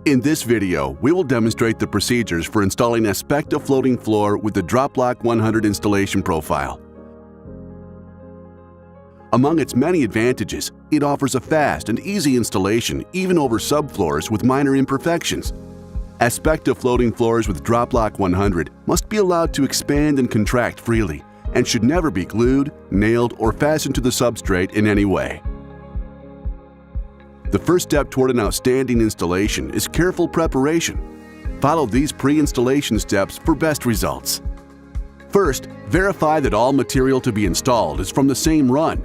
In this video, we will demonstrate the procedures for installing Aspecta floating floor with the Drop-Lock 100 installation profile. Among its many advantages, it offers a fast and easy installation even over subfloors with minor imperfections. Aspecta floating floors with Drop-Lock 100 must be allowed to expand and contract freely and should never be glued, nailed, or fastened to the substrate in any way. The first step toward an outstanding installation is careful preparation. Follow these pre-installation steps for best results. First, verify that all material to be installed is from the same run.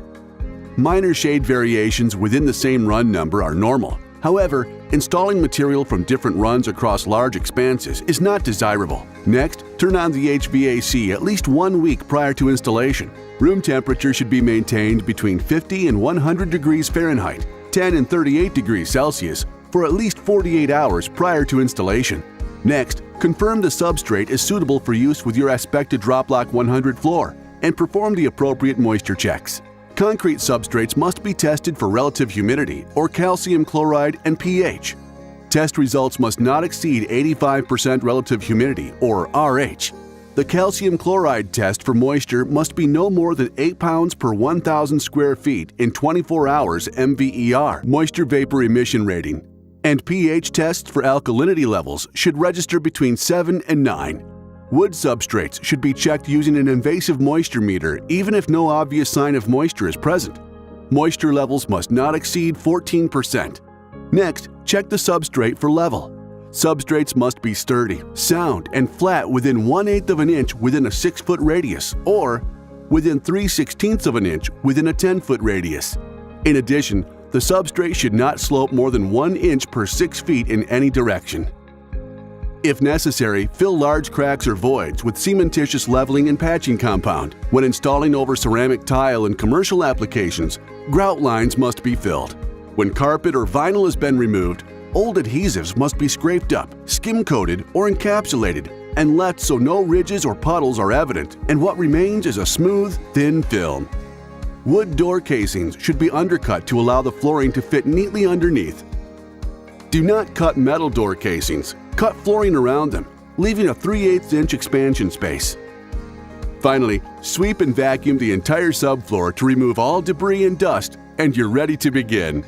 Minor shade variations within the same run number are normal. However, installing material from different runs across large expanses is not desirable. Next, turn on the HVAC at least 1 week prior to installation. Room temperature should be maintained between 50 and 100 degrees Fahrenheit, 10 and 38 degrees Celsius for at least 48 hours prior to installation. Next, confirm the substrate is suitable for use with your Aspecta Drop-Lock 100 floor and perform the appropriate moisture checks. Concrete substrates must be tested for relative humidity or calcium chloride and pH. Test results must not exceed 85% relative humidity or RH. The calcium chloride test for moisture must be no more than 8 pounds per 1,000 square feet in 24 hours MVER, moisture vapor emission rating, and pH tests for alkalinity levels should register between 7 and 9. Wood substrates should be checked using an invasive moisture meter even if no obvious sign of moisture is present. Moisture levels must not exceed 14%. Next, check the substrate for level. Substrates must be sturdy, sound, and flat within 1/8 of an inch within a 6-foot radius or within 3/16 of an inch within a 10-foot radius. In addition, the substrate should not slope more than 1 inch per 6 feet in any direction. If necessary, fill large cracks or voids with cementitious leveling and patching compound. When installing over ceramic tile in commercial applications, grout lines must be filled. When carpet or vinyl has been removed, old adhesives must be scraped up, skim-coated, or encapsulated, and left so no ridges or puddles are evident, and what remains is a smooth, thin film. Wood door casings should be undercut to allow the flooring to fit neatly underneath. Do not cut metal door casings. Cut flooring around them, leaving a 3/8 inch expansion space. Finally, sweep and vacuum the entire subfloor to remove all debris and dust, and you're ready to begin.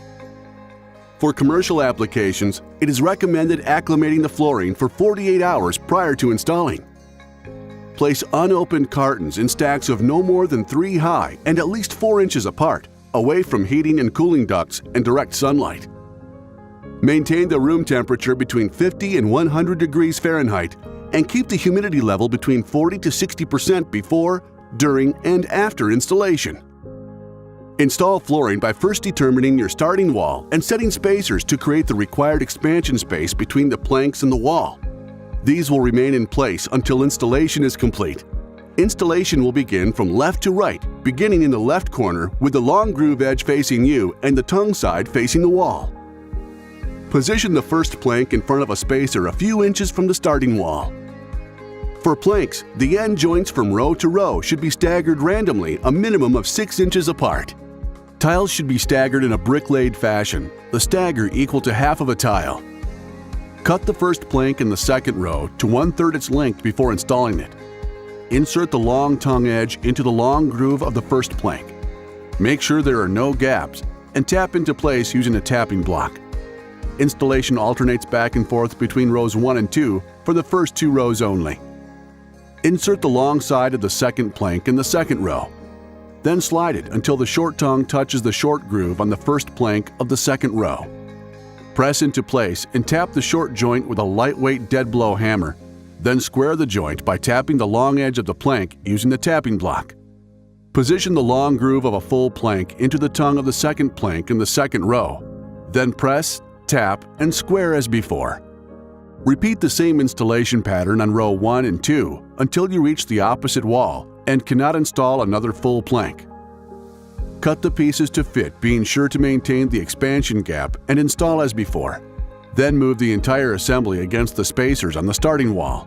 For commercial applications, it is recommended acclimating the flooring for 48 hours prior to installing. Place unopened cartons in stacks of no more than 3 high and at least 4 inches apart, away from heating and cooling ducts and direct sunlight. Maintain the room temperature between 50 and 100 degrees Fahrenheit and keep the humidity level between 40 to 60% before, during, and after installation. Install flooring by first determining your starting wall and setting spacers to create the required expansion space between the planks and the wall. These will remain in place until installation is complete. Installation will begin from left to right, beginning in the left corner with the long groove edge facing you and the tongue side facing the wall. Position the first plank in front of a spacer a few inches from the starting wall. For planks, the end joints from row to row should be staggered randomly a minimum of 6 inches apart. Tiles should be staggered in a brick-laid fashion, the stagger equal to half of a tile. Cut the first plank in the second row to 1/3 its length before installing it. Insert the long tongue edge into the long groove of the first plank. Make sure there are no gaps and tap into place using a tapping block. Installation alternates back and forth between rows 1 and 2 for the first 2 rows only. Insert the long side of the second plank in the second row. Then slide it until the short tongue touches the short groove on the first plank of the second row. Press into place and tap the short joint with a lightweight dead blow hammer. Then square the joint by tapping the long edge of the plank using the tapping block. Position the long groove of a full plank into the tongue of the second plank in the second row. Then press, tap, and square as before. Repeat the same installation pattern on row 1 and 2 until you reach the opposite wall and cannot install another full plank. Cut the pieces to fit, being sure to maintain the expansion gap, and install as before. Then move the entire assembly against the spacers on the starting wall.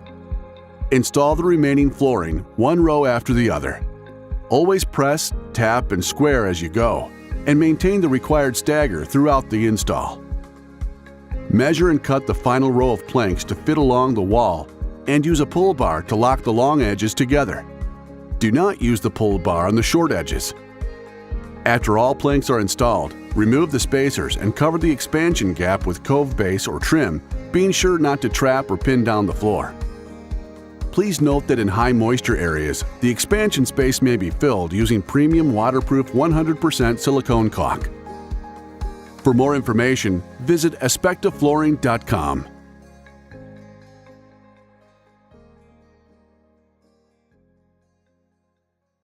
Install the remaining flooring one row after the other. Always press, tap, and square as you go, and maintain the required stagger throughout the install. Measure and cut the final row of planks to fit along the wall and use a pull bar to lock the long edges together. Do not use the pull bar on the short edges. After all planks are installed, remove the spacers and cover the expansion gap with cove base or trim, being sure not to trap or pin down the floor. Please note that in high moisture areas, the expansion space may be filled using premium waterproof 100% silicone caulk. For more information, visit aspectaflooring.com.